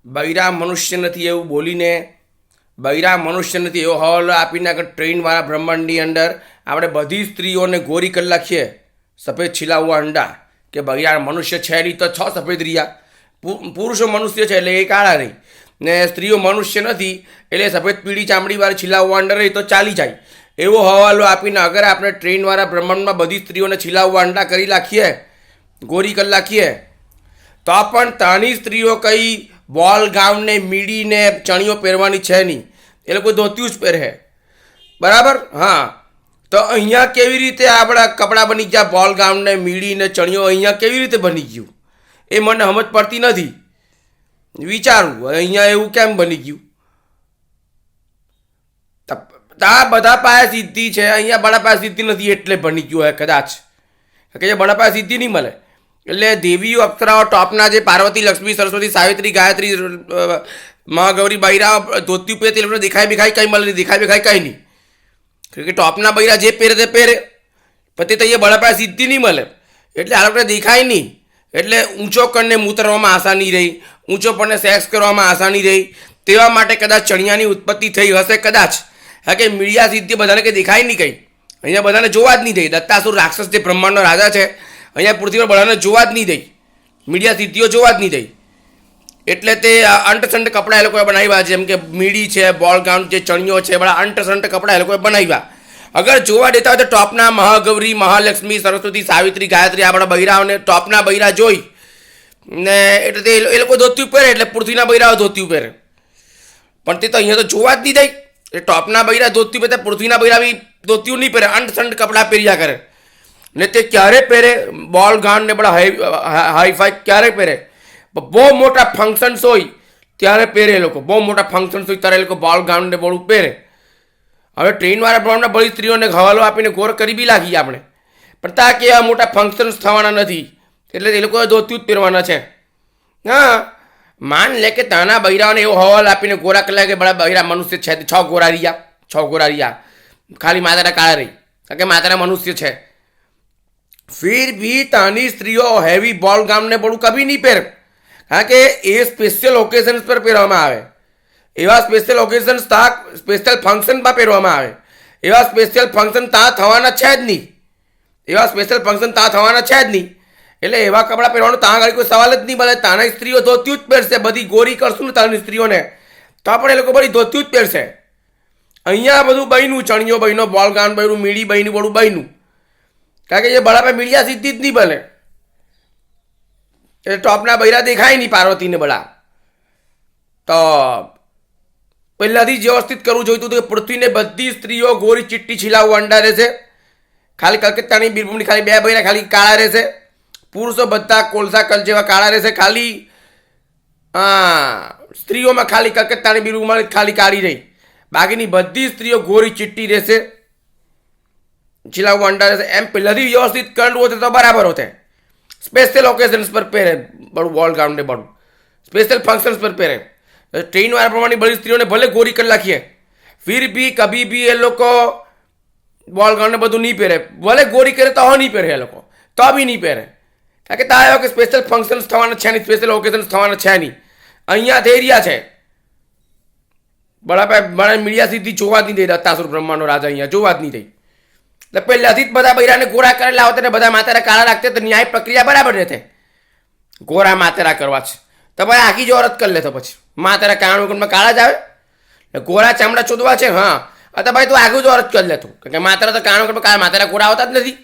બૈરા મનુષ્ય નથી એવું બોલીને બૈરા મનુષ્ય નથી એવો હવાલો આપીને આગળ ટ્રેનવાળા બ્રહ્માંડની અંદર આપણે બધી સ્ત્રીઓને ગોરી કરી નાખીએ સફેદ છીલાવવા અંડા કે બૈરા મનુષ્ય છે નહીં તો છ સફેદ રહ્યા પુરુષો મનુષ્ય છે એટલે એ કાળા રહી ને સ્ત્રીઓ મનુષ્ય નથી એટલે સફેદ પીળી ચામડીવાળી છીલાવવા અંડા રહી તો ચાલી જાય એવો હવાલો આપીને અગર આપણે ટ્રેનવાળા બ્રહ્માંડમાં બધી સ્ત્રીઓને છીલાવવા અંડા કરી નાખીએ ગોરી કરી નાખીએ તો પણ તાની સ્ત્રીઓ કઈ બોલ ગાઉનને મીડીને ચણિયો પહેરવાની છે નહીં એ લોકો ધોતિયું જ પહેરે બરાબર હા તો અહીંયા કેવી રીતે આપણા કપડાં બની ગયા બોલ ગાઉનને મીડીને ચણિયો અહીંયા કેવી રીતે બની ગયું એ મને સમજ પડતી નથી વિચારવું અહીંયા એવું કેમ બની ગયું આ બધા પાસે સિદ્ધિ છે અહીંયા બડા પાસે સિદ્ધિ નથી એટલે બની ગયું હોય કદાચ કે બડા પાસે સિદ્ધિ નહીં મળે એટલે દેવીઓ અપ્સરાઓ ટોપના જે પાર્વતી લક્ષ્મી સરસ્વતી સાવિત્રી ગાયત્રી મહાગૌરી બૈરા ધોતી પહેરે તે લોકોને દેખાય બેખાય કંઈ મળે નહીં દેખાય બેખાય કંઈ નહીં કે ટોપના બૈરા જે પહેરે તે પહેરે પછી તો અહીંયા બડા પાસે સિદ્ધિ નહીં મળે એટલે આ લોકોને દેખાય નહીં એટલે ઊંચો કણને મૂતરવામાં આસાની રહી ઊંચો પણને સેક્સ કરવામાં આસાની રહી તેવા માટે કદાચ ચણિયાની ઉત્પત્તિ થઈ હશે કદાચ હા કે મીડિયા સિદ્ધિ બધાને કંઈ દેખાય નહીં કંઈ અહીંયા બધાને જોવા જ નહીં થઈ દત્તાસુર રાક્ષસ જે બ્રહ્માંડનો રાજા છે અહીંયા પૃથ્વી પર બધાને જોવા જ નહીં દઈ મીડિયા સિદ્ધિઓ જોવા જ નહીં દઈ એટલે તે અંટસંટ કપડાં એ લોકોએ બનાવ્યા જેમ કે મીડી છે બોલ ગાઉન જે ચણિયો છે બધા અંટસંટ કપડાં એ લોકોએ બનાવ્યા અગર જોવા દેતા હોય તો ટોપના મહાગૌરી મહાલક્ષ્મી સરસ્વતી સાવિત્રી ગાયત્રી આપણા બૈરાઓને ટોપના બૈરા જોઈ ને એટલે તે એ લોકો ધોતિયું પહેરે એટલે પૃથ્વીના બૈરાઓ ધોતિયું પહેરે પણ તે તો અહીંયા તો જોવા જ નહીં દઈ એટલે ટોપના બૈરા ધોતિયું પહેરે પૃથ્વીના બૈરા બી ધોતિયું નહીં પહેરે અંટસંટ કપડાં પહેર્યા કરે ને તે ક્યારે પહેરે બોલ ગાઉન ને બધા હાઈફાઈ ક્યારે પહેરે બહુ મોટા ફંક્શન્સ હોય ત્યારે પહેરે એ લોકો બહુ મોટા ફંક્શન્સ હોય ત્યારે એ લોકો બોલ ગાઉન ને બળું પહેરે હવે ટ્રેનવાળા પ્રમાણમાં બધી સ્ત્રીઓને હવાલો આપીને ગોર કરી બી લાગીએ આપણે પણ ત્યાં કે આ મોટા ફંક્શન્સ થવાના નથી એટલે એ લોકોએ ધોતિયું જ પહેરવાના છે હા માન લે કે તાના બૈરાઓને એવો હવાલો આપીને ગોરા કલાક કે બડા બૈરા મનુષ્ય છે છ ગોરા રહ્યા ખાલી માતાના કાળા રહી કારણ કે માતાના મનુષ્ય છે फिर भी तानी स्त्रीઓ હેવી બોલ ગાઉન ને બડું કભી નહીં પહેરે કારણ કે એ સ્પેશિયલ ઓકેશન્સ પર પહેરવામાં આવે એવા સ્પેશિયલ ઓકેશન્સ ત્યાં સ્પેશિયલ ફંક્શનમાં પહેરવામાં આવે એવા સ્પેશિયલ ફંક્શન ત્યાં થવાના છે જ નહીં એવા સ્પેશિયલ ફંક્શન ત્યાં થવાના છે જ નહીં એટલે એવા કપડાં પહેરવાનો ત્યાં આગળ કોઈ સવાલ જ નહીં મળે તાના સ્ત્રીઓ ધોતિયું જ પહેરશે બધી ગોરી કરશું ને તાની સ્ત્રીઓને તો પણ એ લોકો બધી ધોતિયું જ પહેરશે અહીંયા બધું બહેનું ચણિયો બહેનો બોલ ગાઉન બહેનું મીડી બહેનું બડું બહેનું કારણ કે એ બળા પર મીડિયા સિદ્ધિ જ નહીં બને એટલે ટોપના બૈરા દેખાય નહીં પાર્વતીને બળા તો પહેલાંથી વ્યવસ્થિત કરવું જોઈતું હતું કે પૃથ્વીને બધી સ્ત્રીઓ ગોરી ચિટ્ટી છીલાવવા અંડા રહેશે ખાલી કલકત્તાની બીરભૂમની ખાલી બે બૈરા ખાલી કાળા રહેશે પુરુષો બધા કોલસા કલ જેવા કાળા રહેશે ખાલી સ્ત્રીઓમાં ખાલી કલકત્તાની બીરભૂમમાં ખાલી કાળી રહી બાકીની બધી સ્ત્રીઓ ગોરી ચિટ્ટી રહેશે છીલાવવા અંડા રહેશે એમ પહેલાંથી વ્યવસ્થિત કરવું હોતે તો બરાબર હોતે સ્પેશિયલ ઓકેશન્સ પર પહેરે બડું બોલ ગાઉન ને બડું સ્પેશિયલ ફંક્શન્સ પર પહેરે ટ્રેનવાળા પ્રમાણે બધી સ્ત્રીઓને ભલે ગોરી કરી નાખીએ ફિર બી કભી બી એ લોકો બોલ ગાઉન ને બધું નહીં પહેરે ભલે ગોરી કરે તો નહીં પહેરે એ લોકો તો બી નહીં પહેરે કારણ કે ત્યાં એવા કે સ્પેશિયલ ફંક્શન્સ થવાના છે નહીં સ્પેશિયલ ઓકેશન્સ થવાના છે નહીં અહીંયા થઈ રહ્યા છે બડા મીડિયા સીધી જોવા જ નહીં દઈ દત્તાસુર બ્રહ્માંડનો રાજા અહીંયા જોવા જ નહીં દઈ એટલે પહેલાંથી જ બધા બૈરાને ગોરા કરેલા હોતે ને બધા માતારા કાળા રાખતે તો ન્યાય પ્રક્રિયા બરાબર રહેતે ગોરા માતારા કરવા છે તો ભાઈ આખી જ ઓરત કરી લે તો પછી માતારા કારણમાં કાળા જ આવે ગોરા ચામડા શોધવા છે હા તો ભાઈ તું આગળ જ ઓરત કરી લેતું કારણ કે માતારા તો કારણમાં કાળા માતારા ગોરા આવતા જ નથી